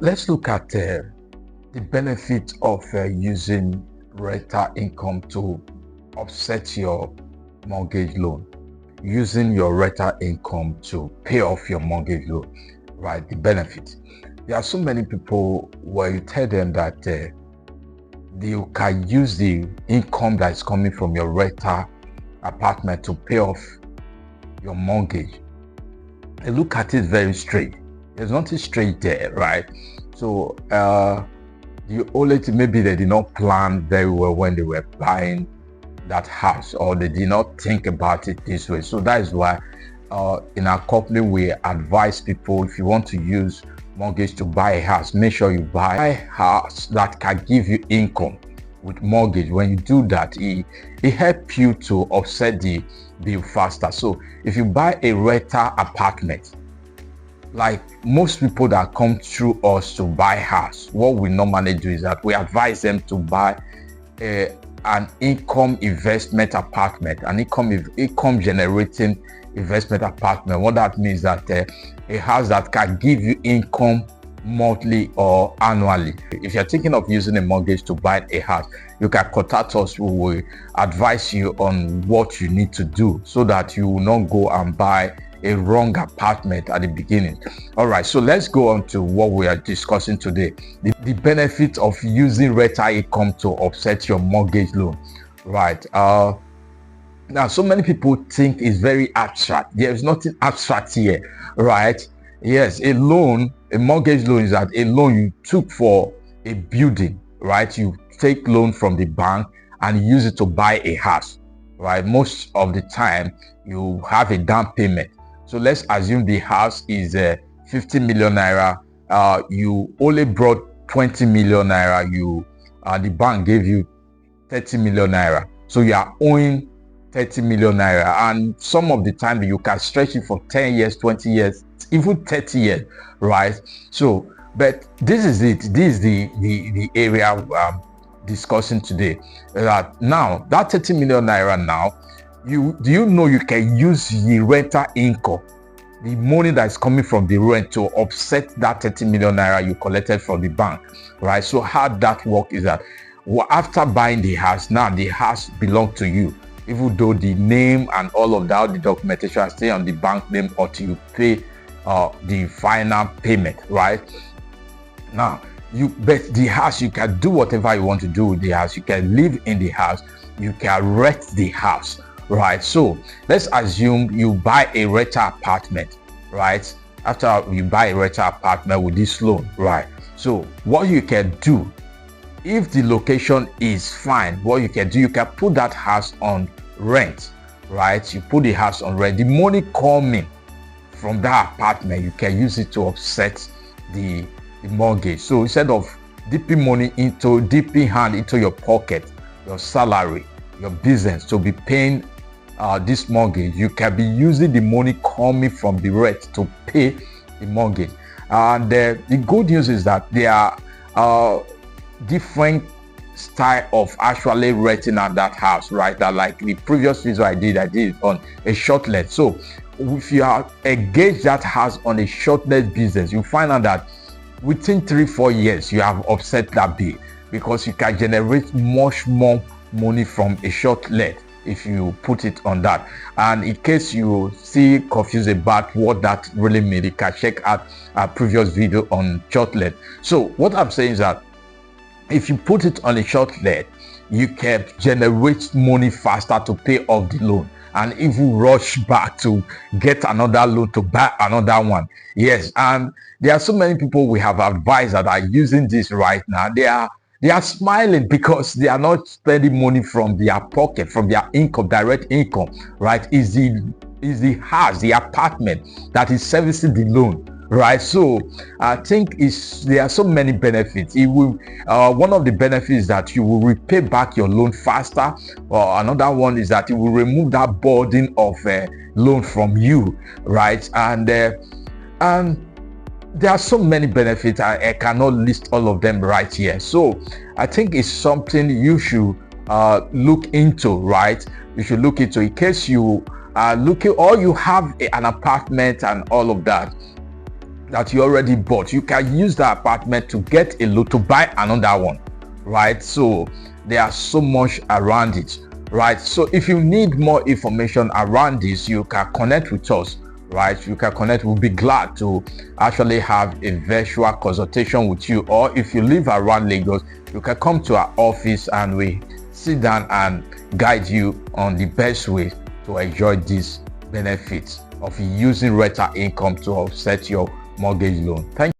Let's look at the benefit of using rental income to offset your mortgage loan. Using your rental income to pay off your mortgage loan, right? The benefit. There are so many people where you tell them that you can use the income that is coming from your rental apartment to pay off your mortgage. They look at it very straight. There's nothing straight there, right? So the only thing, maybe they did not plan very well when they were buying that house, or they did not think about it this way. So that is why in our company we advise people, if you want to use mortgage to buy a house, make sure you buy a house that can give you income with mortgage. When you do that, it helps you to offset the bill faster. So if you buy a rental apartment, like most people that come through us to buy house, what we normally do is that we advise them to buy an income investment apartment, an income generating investment apartment. What that means that a house that can give you income monthly or annually. If you're thinking of using a mortgage to buy a house, you can contact us. We will advise you on what you need to do so that you will not go and buy a wrong apartment at the beginning. All right, so let's go on to what we are discussing today. The benefit of using rental income to offset your mortgage loan, right? Now, so many people think it's very abstract. There's nothing abstract here, right? Yes, a mortgage loan is that a loan you took for a building, right? You take loan from the bank and use it to buy a house, right? Most of the time, you have a down payment. So let's assume the house is 50 million naira. You only brought 20 million naira. The bank gave you 30 million naira. So you are owing 30 million naira. And some of the time you can stretch it for 10 years, 20 years, even 30 years, right? So, but this is it. This is the area I'm discussing today. Now, that 30 million naira now, do you know you can use the rental income, the money that is coming from the rent, to offset that 30 million naira you collected from the bank, right? So how that works is that after buying the house, now the house belongs to you, even though the name and all of that, the documentation stay on the bank name until you pay the final payment, right? Now, but the house, you can do whatever you want to do with the house. You can live in the house, you can rent the house, right? So let's assume you buy a rental apartment, right? After you buy a rental apartment with this loan, right? So what you can do, if the location is fine, what you can do, you can put that house on rent, right? You put the house on rent. The money coming from that apartment, you can use it to offset the mortgage. So instead of dipping hand into your pocket, your salary, your business to be paying this mortgage, you can be using the money coming from the rent to pay the mortgage. And the good news is that there are different style of actually renting out that house, right? That, like the previous video I did it on a short let. So if you are engaged that house on a short let business, you find out that within 3-4 years you have offset that bill, because you can generate much more money from a short let if you put it on that. And in case you see confused about what that really means, you can check out our previous video on short let. So what I'm saying is that if you put it on a short let, you can generate money faster to pay off the loan, and even rush back to get another loan to buy another one. Yes, and there are so many people we have advised that are using this right now. They are smiling because they are not spending money from their pocket, from their income, direct income, right? Is the house, the apartment that is servicing the loan, right? So I think there are so many benefits. It will one of the benefits is that you will repay back your loan faster, or another one is that it will remove that burden of loan from you, right? And there are so many benefits. I cannot list all of them right here. So I think it's something you should look into, right? You should look into, in case you are looking, or you have an apartment and all of that. that you already bought, you can use the apartment to get a loan to buy another one, right? So there are so much around it, right? So if you need more information around this, you can connect with us, right? You can connect. We'll be glad to actually have a virtual consultation with you, or if you live around Lagos, you can come to our office and we sit down and guide you on the best way to enjoy these benefits of using rental income to offset your mortgage loan. Thank you.